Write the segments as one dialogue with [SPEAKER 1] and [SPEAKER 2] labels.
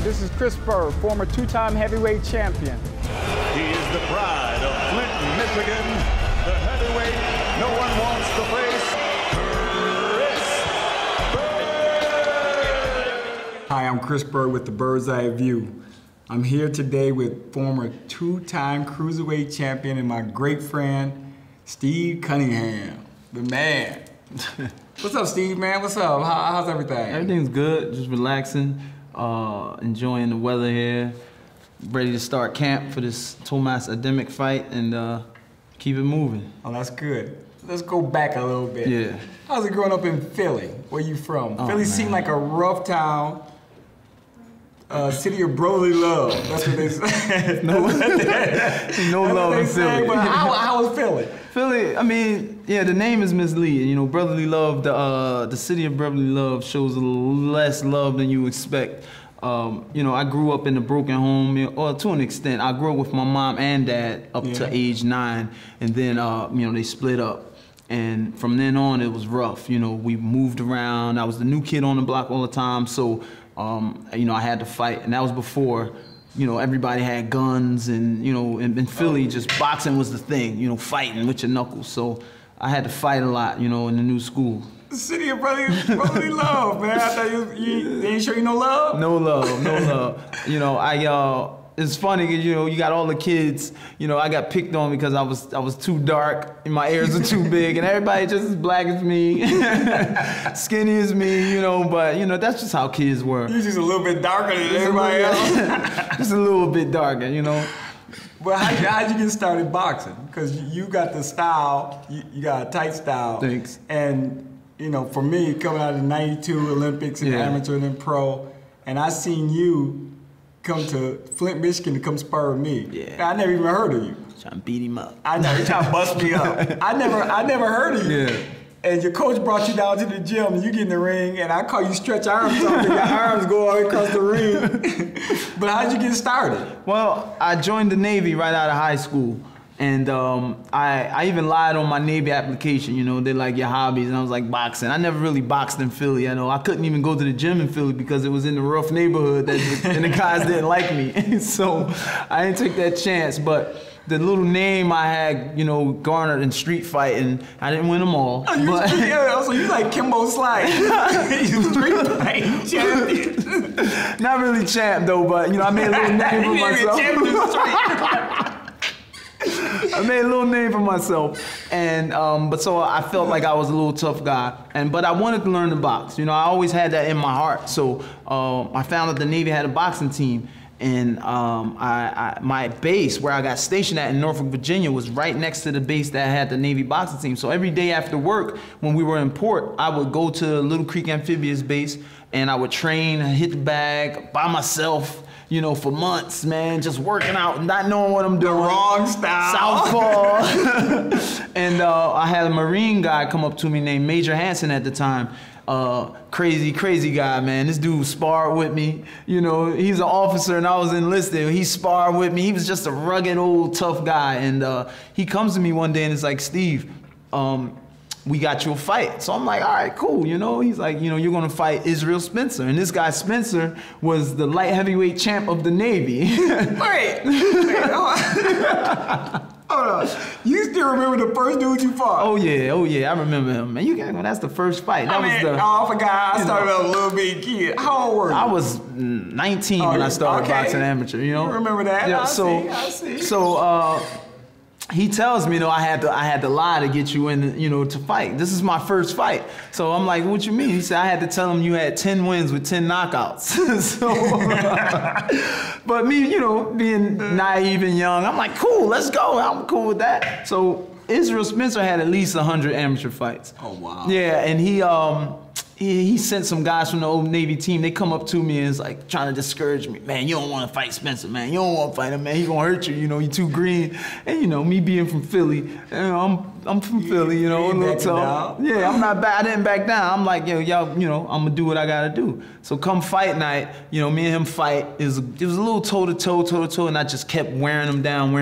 [SPEAKER 1] Hi, this is Chris Byrd, former two-time heavyweight champion.
[SPEAKER 2] He is the pride of Clinton, Michigan, the heavyweight no one wants to face, Chris Byrd.
[SPEAKER 3] Hi, I'm Chris Byrd with the Bird's Eye View. I'm here today with former two-time cruiserweight champion and my great friend, Steve Cunningham, the man. What's up, Steve, man? What's up? How's everything?
[SPEAKER 4] Everything's good, just relaxing, enjoying the weather here, ready to start camp for this Tomasz Adamek fight and keep it moving.
[SPEAKER 3] Oh, that's good. Let's go back a little bit.
[SPEAKER 4] Yeah.
[SPEAKER 3] How's it growing up in Philly? Where you from?
[SPEAKER 4] Oh,
[SPEAKER 3] Philly seemed like a rough town. City of brotherly love. That's what they say.
[SPEAKER 4] No love in Philly.
[SPEAKER 3] But how was Philly?
[SPEAKER 4] Philly, I mean, yeah, the name is misleading. You know, brotherly love, the city of brotherly love shows a little less love than you expect. You know, I grew up in a broken home, or to an extent. I grew up with my mom and dad up to age 9, and then, you know, they split up. And from then on, it was rough. You know, we moved around. I was the new kid on the block all the time, so, you know, I had to fight. And that was before, you know, everybody had guns, and, you know, in Philly, just boxing was the thing, you know, fighting with your knuckles. So I had to fight a lot, you know, in the new school.
[SPEAKER 3] The city of brotherly love, man. I thought you ain't sure you no love?
[SPEAKER 4] No love, no love. You know, it's funny because, you know, you got all the kids, you know, I got picked on because I was too dark and my ears are too big, and everybody just as black as me, skinny as me, you know, but, you know, that's just how kids were.
[SPEAKER 3] You're just a little bit darker than everybody else.
[SPEAKER 4] Just a little bit darker, you know.
[SPEAKER 3] Well, how'd you get started boxing? Because you got the style, you got a tight style.
[SPEAKER 4] Thanks.
[SPEAKER 3] And, you know, for me, coming out of the '92 Olympics and amateur and then pro, and I seen you come to Flint, Michigan to come spar with me.
[SPEAKER 4] Yeah.
[SPEAKER 3] I never even heard of you.
[SPEAKER 4] Trying to beat him up.
[SPEAKER 3] I know, you trying to bust me up. I never heard of you.
[SPEAKER 4] Yeah.
[SPEAKER 3] And your coach brought you down to the gym, and you get in the ring, and I call you stretch arms up, and your arms go all across the ring. But how'd you get started?
[SPEAKER 4] Well, I joined the Navy right out of high school. And I even lied on my Navy application, you know, they're like, your hobbies, and I was like, boxing. I never really boxed in Philly, I know. I couldn't even go to the gym in Philly because it was in the rough neighborhood and the guys didn't like me. So I didn't take that chance, but the little name I had, you know, garnered in street fighting, I didn't win them all.
[SPEAKER 3] Oh, so you like Kimbo Slice. You street fighting champion.
[SPEAKER 4] Not really champ though, but, you know, I made a little name for myself. I made a little name for myself, and but so I felt like I was a little tough guy, but I wanted to learn to box. You know, I always had that in my heart. So I found out the Navy had a boxing team, and my base where I got stationed at in Norfolk, Virginia, was right next to the base that had the Navy boxing team. So every day after work, when we were in port, I would go to Little Creek Amphibious Base, and I would train, hit the bag by myself. You know, for months, man, just working out, not knowing what I'm doing.
[SPEAKER 3] The wrong style.
[SPEAKER 4] Southpaw. And I had a Marine guy come up to me named Major Hansen at the time. Crazy guy, man. This dude sparred with me. You know, he's an officer and I was enlisted. He sparred with me. He was just a rugged, old, tough guy. And he comes to me one day and is like, Steve, we got you a fight. So I'm like, all right, cool, you know? He's like, you know, you're gonna fight Israel Spencer. And this guy, Spencer, was the light heavyweight champ of the Navy.
[SPEAKER 3] Wait, hold on. You still remember the first dude you fought?
[SPEAKER 4] Oh yeah, I remember him, man. That's the first fight. That was the.
[SPEAKER 3] I forgot, I started as a little big kid. How old were you?
[SPEAKER 4] I was 19 when I started boxing amateur, you know?
[SPEAKER 3] You remember that?
[SPEAKER 4] Yeah,
[SPEAKER 3] I see.
[SPEAKER 4] So, he tells me, you know, I had to lie to get you in, you know, to fight. This is my first fight. So I'm like, what you mean? He said, I had to tell him you had 10 wins with 10 knockouts. But me, you know, being naive and young, I'm like, cool, let's go. I'm cool with that. So Israel Spencer had at least 100 amateur fights.
[SPEAKER 3] Oh, wow.
[SPEAKER 4] Yeah, and he sent some guys from the old Navy team. They come up to me and is like trying to discourage me. Man, you don't want to fight Spencer, man. You don't want to fight him, man. He gonna hurt you. You know, you too green. And you know, me being from Philly, you know, I'm from Philly. You know, a little tough. Yeah, I'm not bad. I didn't back down. I'm like, yo, y'all, you know, I'm gonna do what I gotta do. So come fight night, you know, me and him fight. It was a little toe to toe, and I just kept wearing him down,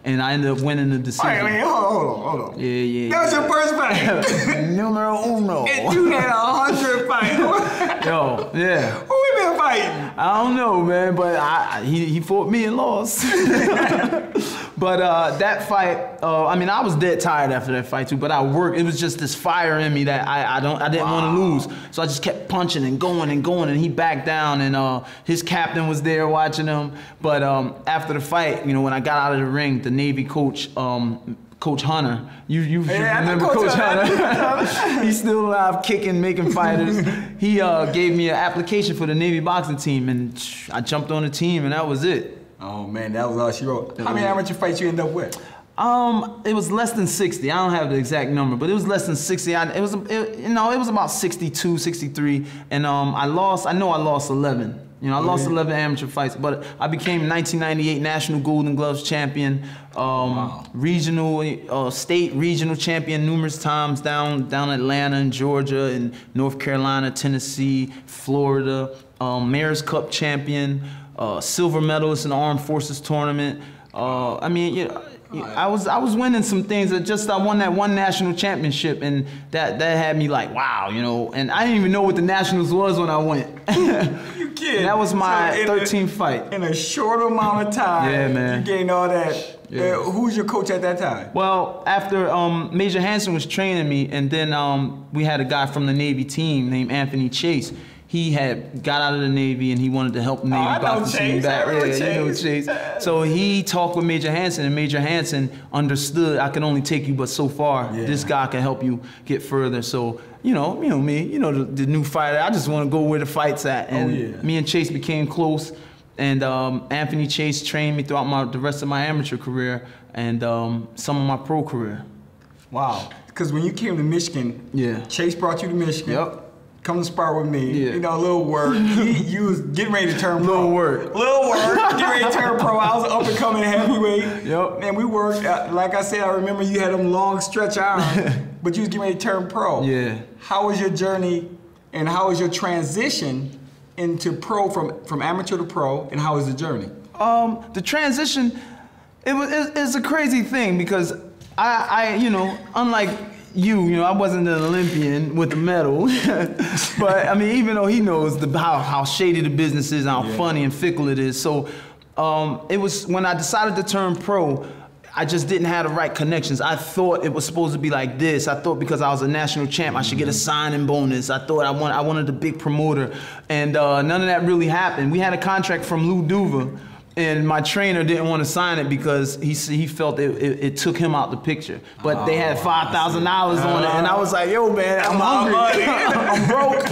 [SPEAKER 4] and I ended up winning the decision.
[SPEAKER 3] Wait, hold on.
[SPEAKER 4] Yeah.
[SPEAKER 3] That was your first fight.
[SPEAKER 4] Numero uno.
[SPEAKER 3] And you had 100 fights.
[SPEAKER 4] Yo, yeah.
[SPEAKER 3] Who we been fighting? fighting?
[SPEAKER 4] I don't know, man, but he fought me and lost. But that fight, I mean, I was dead tired after that fight too. But I worked. It was just this fire in me that I didn't want to lose. So I just kept punching and going and going. And he backed down. And his captain was there watching him. But after the fight, you know, when I got out of the ring, the Navy coach. Coach Hunter, you remember Coach Hunter? He's still alive, kicking, making fighters. He gave me an application for the Navy boxing team, and I jumped on the team, and that was it.
[SPEAKER 3] Oh man, that was all she wrote. How many amateur fights you end up with?
[SPEAKER 4] It was less than 60. I don't have the exact number, but it was less than 60. It was about 62, 63, and I lost 11. You know, I lost 11 amateur fights, but I became 1998 National Golden Gloves champion, regional, state regional champion numerous times down Atlanta and Georgia and North Carolina, Tennessee, Florida, Mayor's Cup champion, silver medalist in the Armed Forces tournament. I mean, you know, I was winning some things. I won that one national championship, and that had me like, wow, you know. And I didn't even know what the nationals was when I went.
[SPEAKER 3] You kidding?
[SPEAKER 4] That was my 13th fight.
[SPEAKER 3] In a short amount of time,
[SPEAKER 4] yeah, man.
[SPEAKER 3] You gained all that. Yeah. Who was your coach at that time?
[SPEAKER 4] Well, after Major Hansen was training me, and then we had a guy from the Navy team named Anthony Chase. He had got out of the Navy and he wanted to help the Navy boxing team back. Yeah, you know Chase. So he talked with Major Hansen, and Major Hansen understood I can only take you but so far. Yeah. This guy can help you get further. So you know me, you know the new fighter. I just want to go where the fight's at. And me and Chase became close. And Anthony Chase trained me throughout the rest of my amateur career and some of my pro career.
[SPEAKER 3] Wow. Because when you came to Michigan, Chase brought you to Michigan.
[SPEAKER 4] Yep.
[SPEAKER 3] Come to spar with me. Yeah. You know, a little work. You was getting ready to turn pro.
[SPEAKER 4] Little work, getting
[SPEAKER 3] ready to turn pro. I was up and coming heavyweight.
[SPEAKER 4] Yep.
[SPEAKER 3] And we worked, like I said, I remember you had them long stretch arms, but you was getting ready to turn pro.
[SPEAKER 4] Yeah.
[SPEAKER 3] How was your journey and how was your transition into pro from amateur to pro, and how was the journey?
[SPEAKER 4] The transition, it's a crazy thing because I you know, unlike you know, I wasn't an Olympian with a medal, but I mean, even though he knows how shady the business is, how funny and fickle it is. So it was when I decided to turn pro, I just didn't have the right connections. I thought it was supposed to be like this. I thought because I was a national champ, I should get a signing bonus. I thought I wanted a big promoter, and none of that really happened. We had a contract from Lou Duva, and my trainer didn't want to sign it because he felt it took him out the picture. But they had $5,000 on it, and I was like, yo, man, I'm hungry. I'm broke.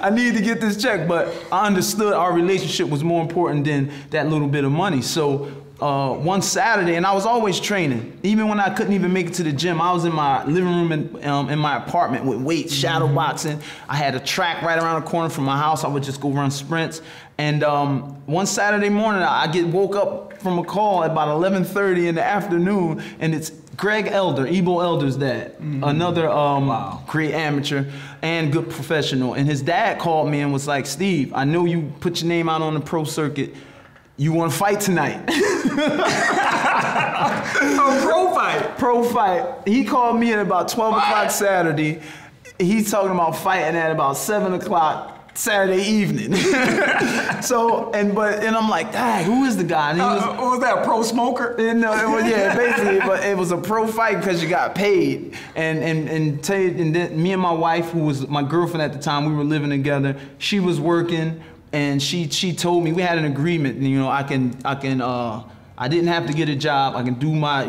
[SPEAKER 4] I need to get this check. But I understood our relationship was more important than that little bit of money. So one Saturday, and I was always training. Even when I couldn't even make it to the gym, I was in my living room in my apartment with weights, shadow boxing. I had a track right around the corner from my house. I would just go run sprints. And one Saturday morning, I woke up from a call at about 11:30 in the afternoon, and it's Greg Elder, Ebo Elder's dad, another great amateur and good professional. And his dad called me and was like, Steve, I know you put your name out on the pro circuit. You want to fight tonight?
[SPEAKER 3] Pro fight?
[SPEAKER 4] Pro fight. He called me at about 12 o'clock Saturday. He's talking about fighting at about 7 o'clock Saturday evening. And I'm like, dang, who is the guy? And he
[SPEAKER 3] was that a pro smoker?
[SPEAKER 4] No, basically, but it was a pro fight because you got paid. And then me and my wife, who was my girlfriend at the time, we were living together. She was working. And she told me, we had an agreement, you know, I didn't have to get a job. I can do my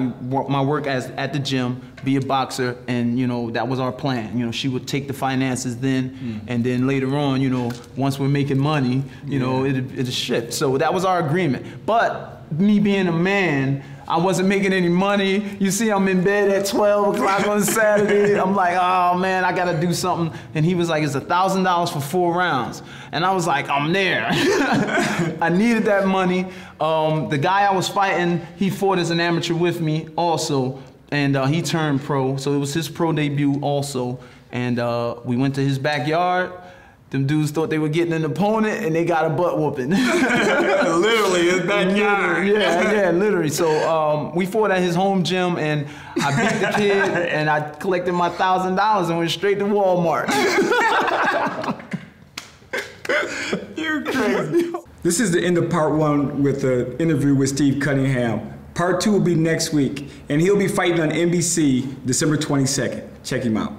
[SPEAKER 4] work at the gym, be a boxer, and you know that was our plan. You know, she would take the finances then, and then later on, you know, once we're making money, you know, it'd shift. So that was our agreement. But me being a man, I wasn't making any money. You see, I'm in bed at 12 o'clock on Saturday. I'm like, oh man, I gotta do something. And he was like, it's $1,000 for 4 rounds. And I was like, I'm there. I needed that money. The guy I was fighting, he fought as an amateur with me also. And he turned pro, so it was his pro debut also. And we went to his backyard. Them dudes thought they were getting an opponent, and they got a butt whooping.
[SPEAKER 3] Literally, his backyard.
[SPEAKER 4] Yeah, literally. So we fought at his home gym, and I beat the kid, and I collected my $1,000 and went straight to Walmart.
[SPEAKER 3] You You're crazy. This is the end of part 1 with the interview with Steve Cunningham. Part 2 will be next week, and he'll be fighting on NBC December 22nd. Check him out.